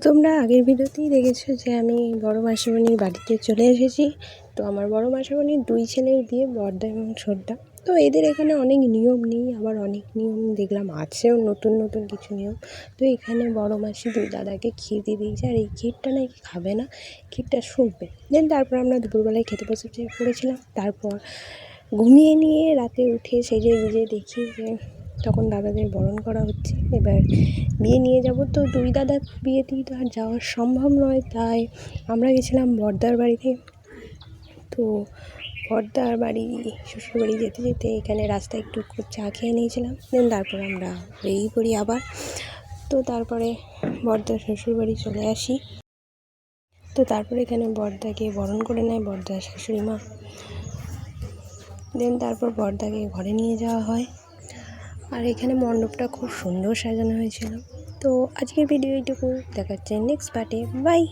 তোমরা আগের ভিডিওতেই দেখেছো যে আমি বড় মাসিমণির বাড়িতে চলে এসেছি। তো আমার বড় মাসিমণির 2 ছেলের বিয়ে, বড়দা এবং ছোটদা। তো এদের এখানে অনেক নিয়ম নেই, আবার অনেক নিয়ম দেখলাম আছেও, নতুন নতুন কিছু নিয়ম। তো এখানে বড় মাসি 2 দাদাকে ক্ষীর দিয়ে দিয়েছে, আর এই ক্ষীরটা নাকি খাবে না, ক্ষীরটা শুকবে। দেন তারপর আমরা দুপুরবেলায় খেতে বসে পড়েছিলাম। তারপর ঘুমিয়ে নিয়ে রাতে উঠে সেজে গুজে দেখি যে তখন দাদাদের বরণ করা হচ্ছে। এবার বিয়ে নিয়ে যাব, তো 2 দাদার বিয়েতেই তো আর যাওয়া সম্ভব নয়, তাই আমরা গেছিলাম বড়দার বাড়িতে। তো বড়দার বাড়ি, শ্বশুরবাড়ি যেতে যেতে এখানে রাস্তায় একটু চা খেয়ে নিয়েছিলাম। দেন তারপর আমরা বেরিয়ে পড়ি আবার। তো তারপরে বড়দার শ্বশুরবাড়ি চলে আসি। তো তারপরে এখানে বড়দাকে বরণ করে নেয় বড়দার শাশুড়ি মা। দেন তারপর বড়দাকে ঘরে নিয়ে যাওয়া হয়। আর এখানে মণ্ডপটা খুব সুন্দর সাজানো হয়েছিল। তো আজকের ভিডিও এইটুকু, দেখাচ্ছে নেক্সট পার্টে। বাই।